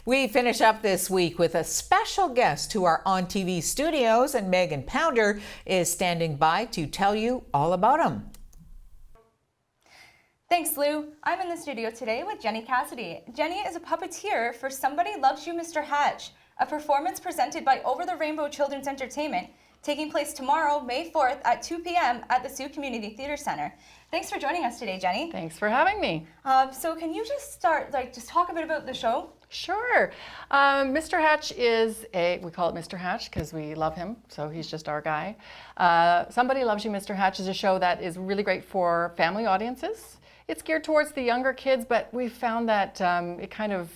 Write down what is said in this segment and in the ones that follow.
We finish up this week with a special guest to our On TV studios, and Megan Pounder is standing by to tell you all about him. Thanks, Lou. I'm in the studio today with Jenny Cassidy. Jenny is a puppeteer for Somebody Loves You, Mr. Hatch, a performance presented by Over the Rainbow Children's Entertainment, taking place tomorrow, May 4th at 2 p.m. at the Sioux Community Theatre Center. Thanks for joining us today, Jenny. Thanks for having me. So can you just start, just talk a bit about the show? Sure. Mr. Hatch is we call it Mr. Hatch because we love him, so he's just our guy. Somebody Loves You, Mr. Hatch is a show that is really great for family audiences. It's geared towards the younger kids, but we found that it kind of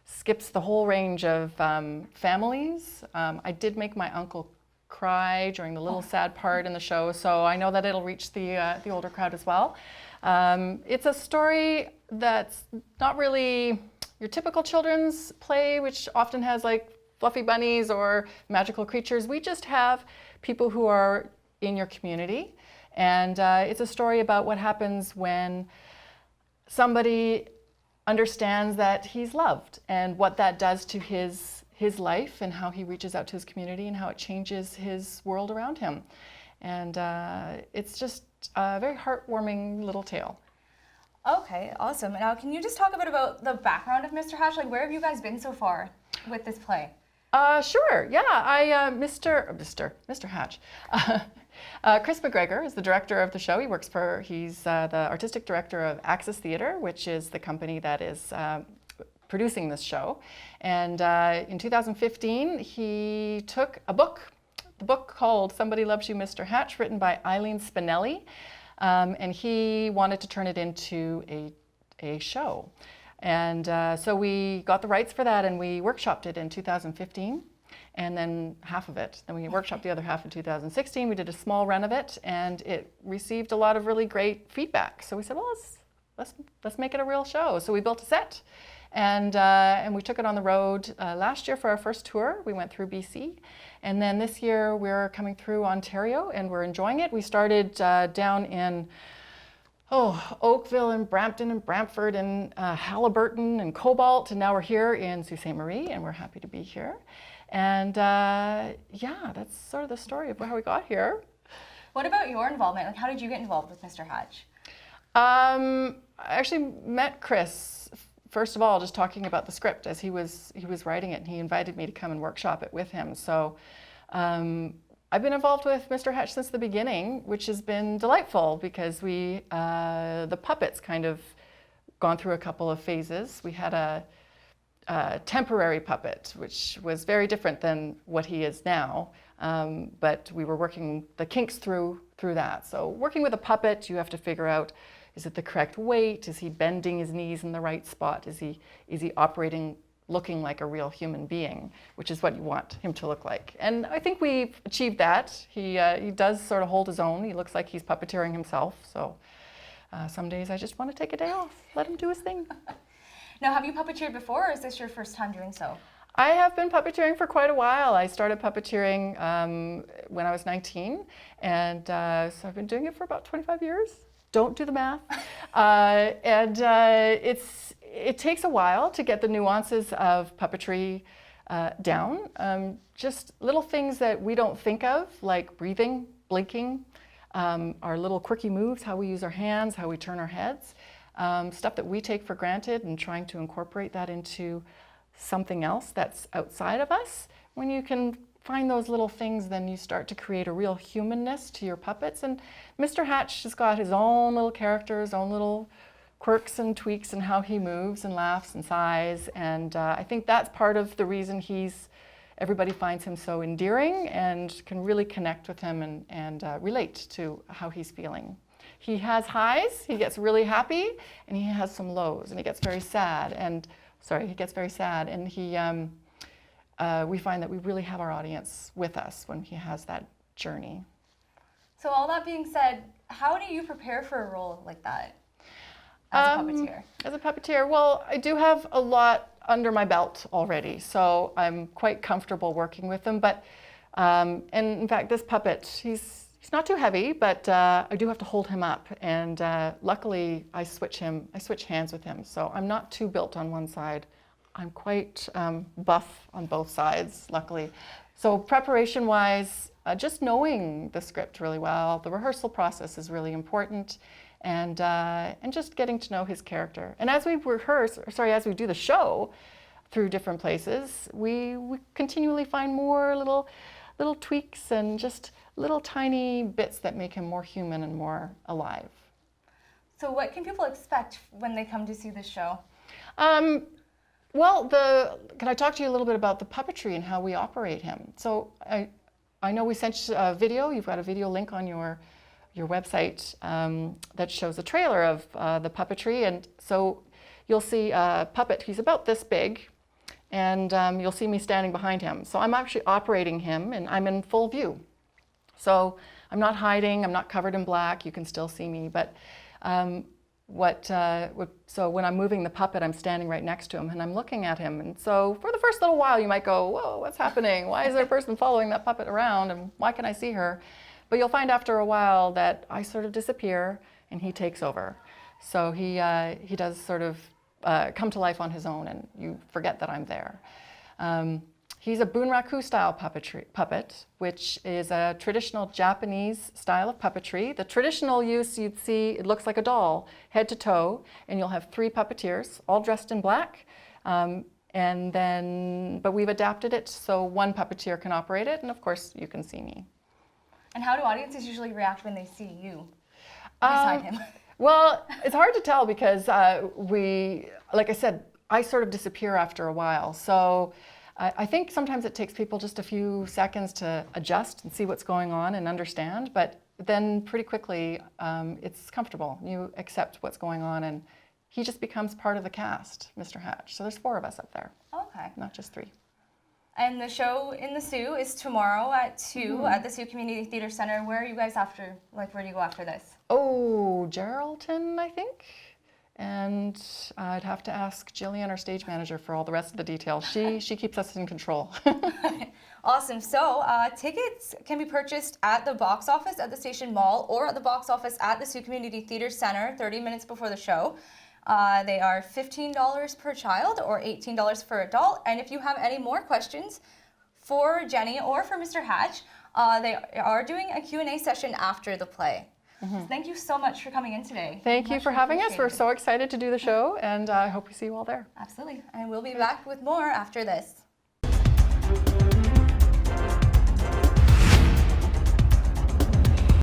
skips the whole range of families. I did make my uncle cry during the little sad part in the show, so I know that it'll reach the older crowd as well. It's a story that's not really your typical children's play, which often has like fluffy bunnies or magical creatures. We just have people who are in your community, and it's a story about what happens when somebody understands that he's loved and what that does to his life and how he reaches out to his community and how it changes his world around him. And it's just a very heartwarming little tale. Okay, awesome. Now, can you just talk a bit about the background of Mr. Hatch? Like, where have you guys been so far with this play? Sure. Yeah, Mr. Hatch. Chris McGregor is the director of the show. He's the artistic director of Axis Theatre, which is the company that is producing this show. And in 2015, he took the book called Somebody Loves You, Mr. Hatch, written by Eileen Spinelli, and he wanted to turn it into a show. And so we got the rights for that, and we workshopped it in 2015, and then half of it. Then we workshopped the other half in 2016. We did a small run of it, and it received a lot of really great feedback. So we said, well, let's make it a real show. So we built a set, and we took it on the road last year for our first tour. We went through BC, and then this year we're coming through Ontario, and we're enjoying it. We started down in Oakville and Brampton and Brantford and Haliburton and Cobalt, and now we're here in Sault Ste. Marie, and we're happy to be here. And yeah, that's sort of the story of how we got here. What about your involvement? Like, how did you get involved with Mr. Hatch? I actually met Chris, first of all, just talking about the script as he was writing it, and he invited me to come and workshop it with him. So I've been involved with Mr. Hatch since the beginning, which has been delightful because the puppets kind of gone through a couple of phases. We had a temporary puppet, which was very different than what he is now, but we were working the kinks through that. So working with a puppet, you have to figure out, is it the correct weight? Is he bending his knees in the right spot? Is he operating, looking like a real human being, which is what you want him to look like. And I think we've achieved that. He does sort of hold his own. He looks like he's puppeteering himself. So some days I just want to take a day off, let him do his thing. Now, have you puppeteered before, or is this your first time doing so? I have been puppeteering for quite a while. I started puppeteering when I was 19, and so I've been doing it for about 25 years. Don't do the math. It takes a while to get the nuances of puppetry down. Just little things that we don't think of, like breathing, blinking, our little quirky moves, how we use our hands, how we turn our heads, stuff that we take for granted, and trying to incorporate that into something else that's outside of us. When you can find those little things, then you start to create a real humanness to your puppets. And Mr. Hatch has got his own little character, his own little quirks and tweaks and how he moves and laughs and sighs. And I think that's part of the reason everybody finds him so endearing and can really connect with him and relate to how he's feeling. He has highs, he gets really happy, and he has some lows, and he gets very sad. And we find that we really have our audience with us when he has that journey. So all that being said, how do you prepare for a role like that as a puppeteer? As a puppeteer, well, I do have a lot under my belt already, so I'm quite comfortable working with them. But and in fact, this puppet, he's not too heavy, but I do have to hold him up. And luckily, I switch hands with him, so I'm not too built on one side I'm quite buff on both sides, luckily. So preparation-wise, just knowing the script really well, the rehearsal process is really important, and just getting to know his character. And as we as we do the show through different places, we continually find more little tweaks and just little tiny bits that make him more human and more alive. So what can people expect when they come to see this show? Well, can I talk to you a little bit about the puppetry and how we operate him? So I know we sent you a video. You've got a video link on your website that shows a trailer of the puppetry. And so you'll see a puppet. He's about this big. And you'll see me standing behind him. So I'm actually operating him, and I'm in full view. So I'm not hiding. I'm not covered in black. You can still see me. But so when I'm moving the puppet, I'm standing right next to him and I'm looking at him. And so for the first little while, you might go, whoa, what's happening? Why is there a person following that puppet around? And why can I see her? But you'll find after a while that I sort of disappear and he takes over. So he does sort of come to life on his own, and you forget that I'm there. He's a bunraku style puppet, which is a traditional Japanese style of puppetry. The traditional use, you'd see, it looks like a doll, head to toe, and you'll have 3 puppeteers, all dressed in black. But we've adapted it so 1 puppeteer can operate it, and of course, you can see me. And how do audiences usually react when they see you beside him? Well, it's hard to tell because like I said, I sort of disappear after a while. So I think sometimes it takes people just a few seconds to adjust and see what's going on and understand, but then pretty quickly it's comfortable. You accept what's going on, and he just becomes part of the cast, Mr. Hatch. So there's 4 of us up there. Okay. Not just 3. And the show in the Sioux is tomorrow at 2 at the Sioux Community Theater Center. Where are you guys after? Like, where do you go after this? Oh, Geraldton, I think. And I'd have to ask Jillian, our stage manager, for all the rest of the details. She keeps us in control. Awesome. So tickets can be purchased at the box office at the Station Mall or at the box office at the Sioux Community Theater Center 30 minutes before the show. They are $15 per child or $18 per adult. And if you have any more questions for Jenny or for Mr. Hatch, they are doing a Q&A session after the play. So thank you so much for coming in today. Thank you for having us. We're so excited to do the show, and I hope we see you all there. Absolutely. And we'll be back with more after this.